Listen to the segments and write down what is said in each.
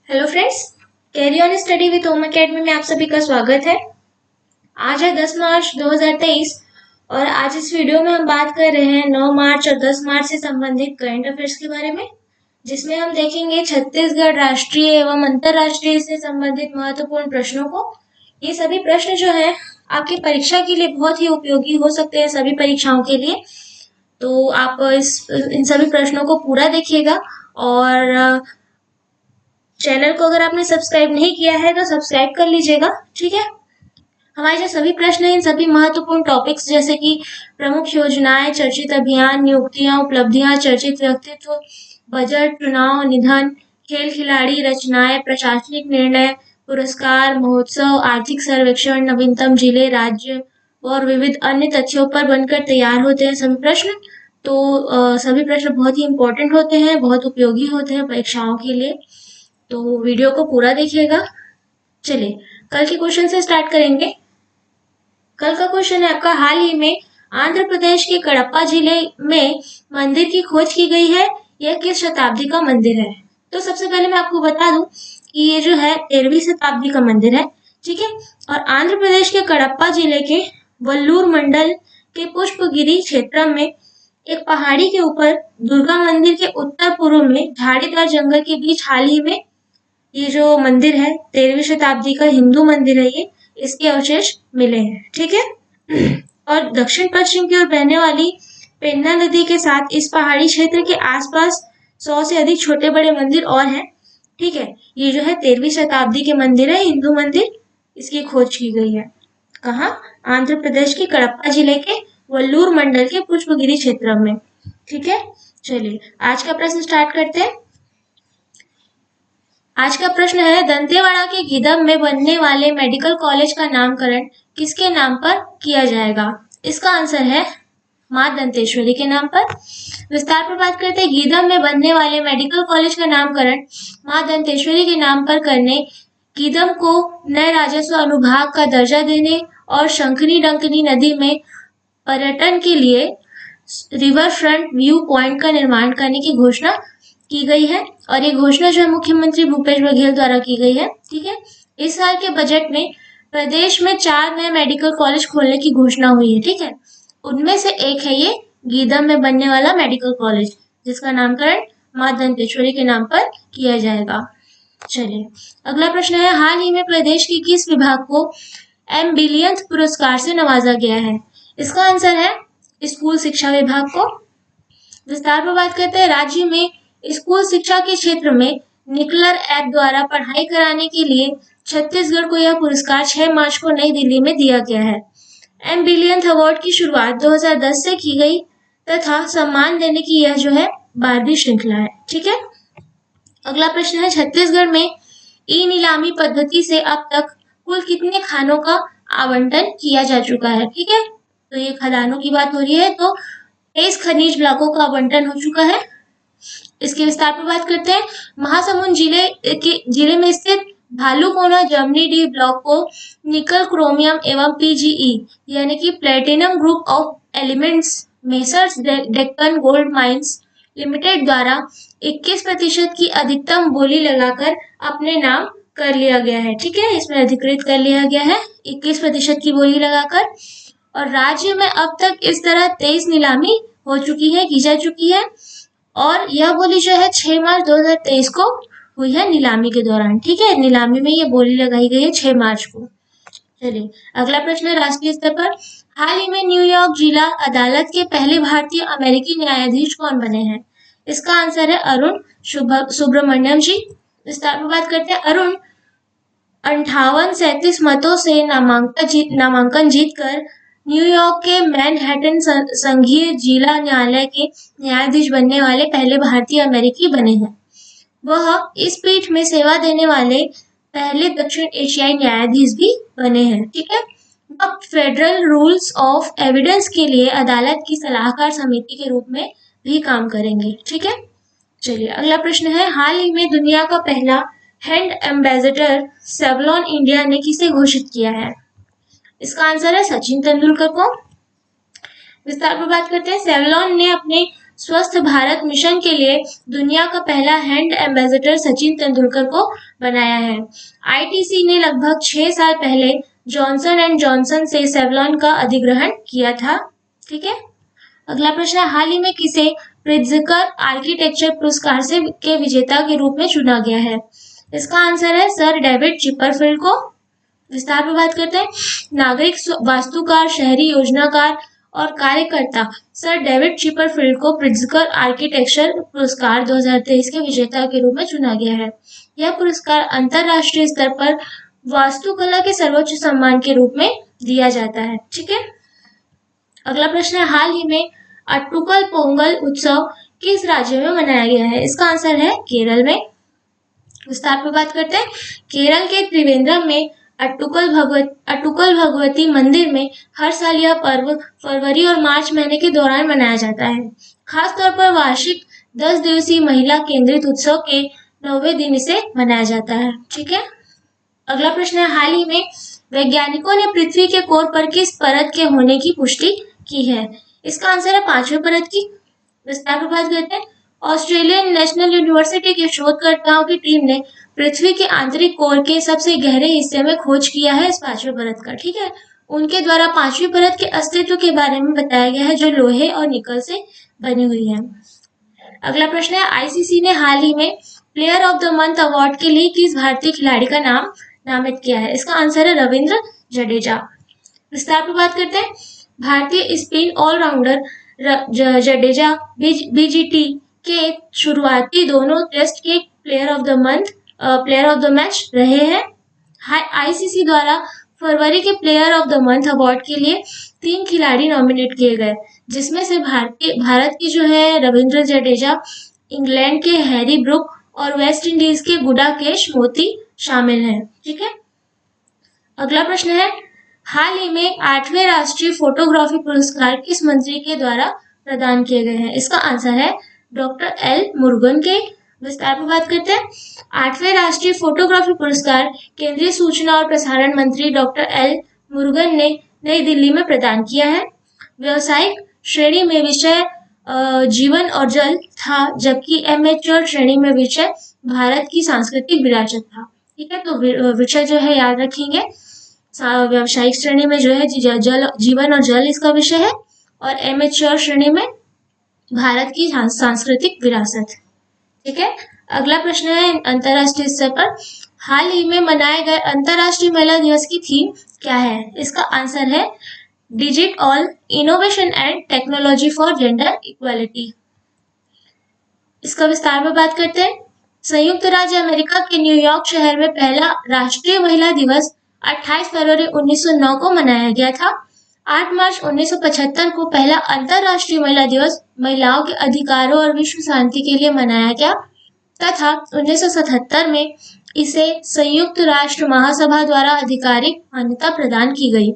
Hello friends, carry on study with home academy में आप सभी का स्वागत है। आज है 10 मार्च 2023 और आज इस वीडियो में हम बात कर रहे हैं 9 मार्च और 10 मार्च से संबंधित करंट अफेयर्स के बारे में, जिसमें हम देखेंगे छत्तीसगढ़ राष्ट्रीय एवं अंतर्राष्ट्रीय से संबंधित महत्वपूर्ण प्रश्नों को। ये सभी प्रश्न जो है आपकी परीक्षा के लिए बहुत ही उपयोगी हो सकते हैं, सभी परीक्षाओं के लिए। तो आप इन सभी प्रश्नों को पूरा देखिएगा और चैनल को अगर आपने सब्सक्राइब नहीं किया है तो सब्सक्राइब कर लीजिएगा, ठीक है। हमारे जो सभी प्रश्न हैं इन सभी महत्वपूर्ण टॉपिक्स जैसे कि प्रमुख योजनाएं, चर्चित अभियान, नियुक्तियां, उपलब्धियां, चर्चित व्यक्तित्व, बजट, चुनाव, निधन, खेल खिलाड़ी, रचनाएं, प्रशासनिक निर्णय, पुरस्कार, महोत्सव, आर्थिक सर्वेक्षण, नवीनतम जिले, राज्य और विविध अन्य तथ्यों पर बनकर तैयार होते हैं सभी प्रश्न। तो सभी प्रश्न बहुत ही इंपॉर्टेंट होते हैं, बहुत उपयोगी होते हैं परीक्षाओं के लिए। तो वीडियो को पूरा देखिएगा। चलिए कल के क्वेश्चन से स्टार्ट करेंगे। कल का क्वेश्चन है आपका, हाल ही में आंध्र प्रदेश के कडप्पा जिले में मंदिर की खोज की गई है, यह किस शताब्दी का मंदिर है? तो सबसे पहले मैं आपको बता दूं कि ये जो है 13वीं शताब्दी का मंदिर है, ठीक है। और आंध्र प्रदेश के कडप्पा जिले के वल्लूर मंडल के पुष्पगिरी क्षेत्र में एक पहाड़ी के ऊपर दुर्गा मंदिर के उत्तर पूर्व में झाड़ीदार जंगल के बीच हाल ही में ये जो मंदिर है 13वीं शताब्दी का हिंदू मंदिर है, ये इसके अवशेष मिले हैं, ठीक है। और दक्षिण पश्चिम की ओर बहने वाली पेन्ना नदी के साथ इस पहाड़ी क्षेत्र के आसपास 100 से अधिक छोटे बड़े मंदिर और हैं, ठीक है। ये जो है 13वीं शताब्दी के मंदिर है, हिंदू मंदिर, इसकी खोज की गई है। कहाँ? आंध्र प्रदेश के कडप्पा जिले के वल्लूर मंडल के पुष्पगिरी क्षेत्र में, ठीक है। चलिए आज का प्रश्न स्टार्ट करते हैं। आज का प्रश्न है, दंतेवाड़ा के गीदम में बनने वाले मेडिकल कॉलेज का नामकरण किसके नाम पर किया जाएगा? इसका आंसर है मां दंतेश्वरी के नाम पर। विस्तार पर बात करते हैं। गीदम में बनने वाले मेडिकल कॉलेज का नामकरण मां दंतेश्वरी के नाम पर करने, गीदम को नए राजस्व अनुभाग का दर्जा देने और शंखनी डंकनी नदी में पर्यटन के लिए रिवर फ्रंट व्यू पॉइंट का निर्माण करने की घोषणा की गई है। और ये घोषणा जो है मुख्यमंत्री भूपेश बघेल द्वारा की गई है, ठीक है। इस साल के बजट में प्रदेश में 4 नए मेडिकल कॉलेज खोलने की घोषणा हुई है, ठीक है। उनमें से एक है ये गीदम में बनने वाला मेडिकल कॉलेज, जिसका नामकरण मां दंतेश्वरी के नाम पर किया जाएगा। चलिए अगला प्रश्न है, हाल ही में प्रदेश के किस विभाग को एम्बिलियंस पुरस्कार से नवाजा गया है? इसका आंसर है स्कूल शिक्षा विभाग को। विस्तार पर बात करते हैं। राज्य में स्कूल शिक्षा के क्षेत्र में निकलर ऐप द्वारा पढ़ाई कराने के लिए छत्तीसगढ़ को यह पुरस्कार 6 मार्च को नई दिल्ली में दिया गया है। एम्बिलियंस अवार्ड की शुरुआत 2010 से की गई तथा सम्मान देने की यह जो है 12वीं श्रृंखला है, ठीक है। अगला प्रश्न है, छत्तीसगढ़ में ई नीलामी पद्धति से अब तक कुल कितने खानों का आवंटन किया जा चुका है? ठीक है, तो ये खदानों की बात हो रही है, तो 23 खनिज ब्लॉकों का आवंटन हो चुका है। इसके विस्तार पर बात करते हैं। महासमुंद जिले में स्थित भालूकोना जर्मनी डी ब्लॉक को निकल, क्रोमियम एवं पीजीई यानी कि platinum group of elements messrs Deccan gold mines limited द्वारा 21% की अधिकतम बोली लगाकर अपने नाम कर लिया गया है, ठीक है। इसमें अधिकृत कर लिया गया है 21% की बोली लगाकर। और राज्य में अब तक इस तरह 23 नीलामी हो चुकी है, की जा चुकी है। और यह बोली जो है 6 मार्च 2023 को हुई है नीलामी के दौरान, ठीक है। नीलामी में ये बोली लगाई गई है 6 मार्च को। चलिए अगला प्रश्न है, राष्ट्रीय स्तर पर हाल ही में न्यूयॉर्क जिला अदालत के पहले भारतीय अमेरिकी न्यायाधीश कौन बने हैं? इसका आंसर है अरुण सुब्रमण्यम जी। विस्तार में बात करते हैं। अरुण 5837 मतों से नामांकन जीतकर न्यूयॉर्क के मैनहट्टन संघीय जिला न्यायालय के न्यायाधीश बनने वाले पहले भारतीय अमेरिकी बने हैं। वह इस पीठ में सेवा देने वाले पहले दक्षिण एशियाई न्यायाधीश भी बने हैं, ठीक है। वह फेडरल रूल्स ऑफ एविडेंस के लिए अदालत की सलाहकार समिति के रूप में भी काम करेंगे, ठीक है। चलिए अगला प्रश्न है, हाल ही में दुनिया का पहला हैंड एम्बेसडर सेवलॉन इंडिया ने किसे घोषित किया है? इसका आंसर है सचिन तेंदुलकर को। विस्तार पर बात करते हैं। सेवलॉन ने अपने स्वस्थ भारत मिशन के लिए दुनिया का पहला हैंड एम्बेसडर सचिन तेंदुलकर को बनाया है। आईटीसी ने लगभग 6 साल पहले जॉनसन एंड जॉनसन से सेवलॉन का अधिग्रहण किया था। ठीक है, अगला प्रश्न है, हाल ही में किसे प्रित्जकर आर्किटेक्चर पुरस्कार से के विजेता के रूप में चुना गया है? इसका आंसर है सर डेविड चिपरफील्ड को। विस्तार में बात करते हैं, नागरिक वास्तुकार, शहरी योजनाकार और कार्यकर्ता सर डेविड चिपरफील्ड को प्रित्जकर आर्किटेक्चर पुरस्कार 2023 के विजेता के रूप में चुना गया है। यह पुरस्कार अंतरराष्ट्रीय स्तर पर वास्तुकला के सर्वोच्च सम्मान के रूप में दिया जाता है। ठीक है, अगला प्रश्न है, हाल ही में अट्टुकल पोंगल उत्सव किस राज्य में मनाया गया है? इसका आंसर है केरल में। विस्तार पर बात करते हैं, केरल के त्रिवेंद्रम में अट्टुकल भगवती मंदिर में हर साल यह पर्व फरवरी और मार्च महीने के दौरान मनाया जाता है। खासतौर पर वार्षिक 10 दिवसीय महिला केंद्रित उत्सव के 9वें दिन इसे मनाया जाता है। ठीक है, अगला प्रश्न है, हाल ही में वैज्ञानिकों ने पृथ्वी के कोर पर किस परत के होने की पुष्टि की है? इसका आंसर है 5वें परत की। विस्तार पर बात करते हैं, ऑस्ट्रेलियन नेशनल यूनिवर्सिटी के शोधकर्ताओं की टीम ने पृथ्वी के आंतरिक कोर के सबसे गहरे हिस्से में खोज किया है इस 5वें परत का। ठीक है, उनके द्वारा 5वीं परत के अस्तित्व के बारे में बताया गया है, जो लोहे और निकल से बनी हुई है। अगला प्रश्न है, आईसीसी ने हाल ही में player of the month award के लिए किस भारतीय खिलाड़ी का नाम नामित किया है? इसका आंसर है रविंद्र जडेजा। विस्तार पर बात करते हैं, भारतीय स्पिन ऑलराउंडर जडेजा बीजीटी के शुरुआती दोनों टेस्ट के प्लेयर ऑफ द मैच रहे हैं। आईसीसी द्वारा फरवरी के player of the month award के लिए 3 खिलाड़ी नॉमिनेट किए गए, जिसमें से भारत की जो है रविंद्र जडेजा, इंग्लैंड के हैरी ब्रूक और वेस्ट इंडीज के गुडाकेश मोती शामिल हैं। ठीक है, अगला प्रश्न है, हाल ही में 8वें राष्ट्रीय फोटोग्राफी पुरस्कार किस मंत्री के द्वारा प्रदान किए गए हैं? इसका आंसर है डॉक्टर एल मुरुगन के। विस्तार पर बात करते हैं, 8वें राष्ट्रीय फोटोग्राफी पुरस्कार केंद्रीय सूचना और प्रसारण मंत्री डॉक्टर एल मुरुगन ने नई दिल्ली में प्रदान किया है। व्यावसायिक श्रेणी में विषय जीवन और जल था, जबकि एमेच्योर श्रेणी में विषय भारत की सांस्कृतिक विरासत था। ठीक है, तो विषय जो है याद रखेंगे, व्यावसायिक श्रेणी में जो है जीवन और जल इसका विषय है, और एमेच्योर श्रेणी में भारत की सांस्कृतिक विरासत। ठीक है, अगला प्रश्न है, अंतरराष्ट्रीय स्तर पर हाल ही में मनाए गए अंतरराष्ट्रीय महिला दिवस की थीम क्या है? इसका आंसर है digit all innovation and technology for gender equality. इसका विस्तार में बात करते हैं, संयुक्त राज्य अमेरिका के न्यूयॉर्क शहर में पहला राष्ट्रीय महिला दिवस 28 फरवरी 1909 को मनाया गया था। 8 मार्च 1975 को पहला अंतरराष्ट्रीय महिला दिवस महिलाओं के अधिकारों और विश्व शांति के लिए मनाया गया तथा 1977 में इसे संयुक्त राष्ट्र महासभा द्वारा आधिकारिक मान्यता प्रदान की गई।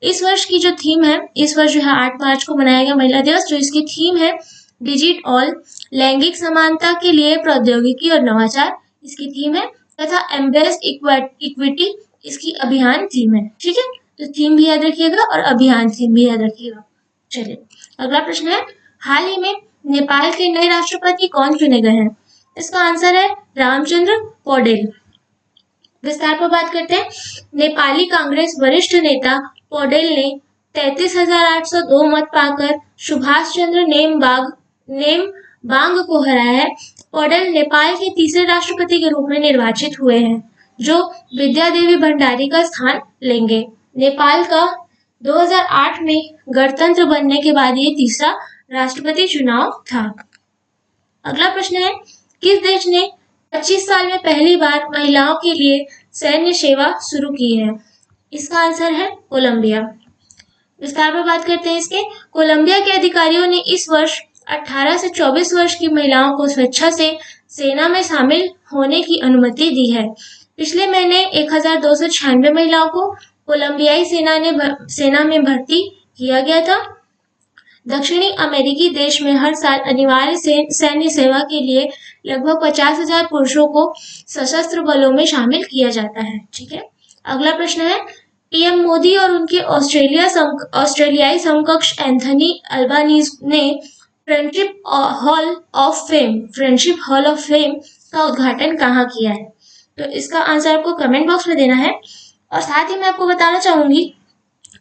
इस वर्ष की जो थीम है, इस वर्ष जो है 8 मार्च को मनाया गया महिला दिवस, जो इसकी थीम है डिजिट ऑल, लैंगिक समानता के लिए प्रौद्योगिकी और नवाचार इसकी थीम है, तथा एम्ब्रेस इक्विटी इसकी अभियान थीम है। ठीक है, तो थीम भी याद रखिएगा और अभियान थीम भी याद रखिएगा। चलिए, अगला प्रश्न है, हाल ही में नेपाल के नए राष्ट्रपति कौन चुने गए हैं? इसका आंसर है रामचंद्र पौडेल। विस्तार पर बात करते हैं, नेपाली कांग्रेस वरिष्ठ नेता पौडेल ने 33,802 मत पाकर सुभाष चंद्र नेमबांग को हराया है। पौडेल नेपाल के तीसरे राष्ट्रपति के रूप में निर्वाचित हुए हैं, जो विद्या देवी भंडारी का स्थान लेंगे। नेपाल का 2008 में गणतंत्र बनने के बाद ये तीसरा राष्ट्रपति चुनाव था। अगला प्रश्न है, किस देश ने 25 साल में पहली बार महिलाओं के लिए सैन्य सेवा शुरू की है? इसका आंसर है कोलंबिया। विस्तार पर बात करते हैं इसके, कोलंबिया के अधिकारियों ने इस वर्ष 18 से 24 वर्ष की महिलाओं को स्वेच्छा से सेना में शामिल होने की अनुमति दी है। पिछले महीने 1296 महिलाओं को कोलंबियाई सेना में भर्ती किया गया था। दक्षिणी अमेरिकी देश में हर साल अनिवार्य सैन्य सेवा के लिए लगभग 50,000 पुरुषों को सशस्त्र बलों में शामिल किया जाता है। ठीक है, अगला प्रश्न है, पीएम मोदी और उनके ऑस्ट्रेलियाई समकक्ष एंथनी अल्बानीज ने friendship hall of fame, friendship hall of fame का उद्घाटन कहाँ किया है? तो इसका आंसर आपको कमेंट बॉक्स में देना है। और साथ ही मैं आपको बताना चाहूंगी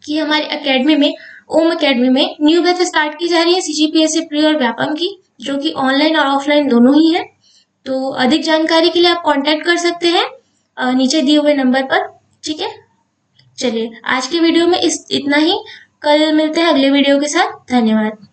कि हमारी एकेडमी में, ओम एकेडमी में न्यू बैच स्टार्ट की जा रही है सीजीपीएससी प्री और व्यापम की, जो कि ऑनलाइन और ऑफलाइन दोनों ही है। तो अधिक जानकारी के लिए आप कांटेक्ट कर सकते हैं नीचे दिए हुए नंबर पर। ठीक है, चलिए आज के वीडियो में इतना ही। कल मिलते हैं अगले वीडियो के साथ। धन्यवाद।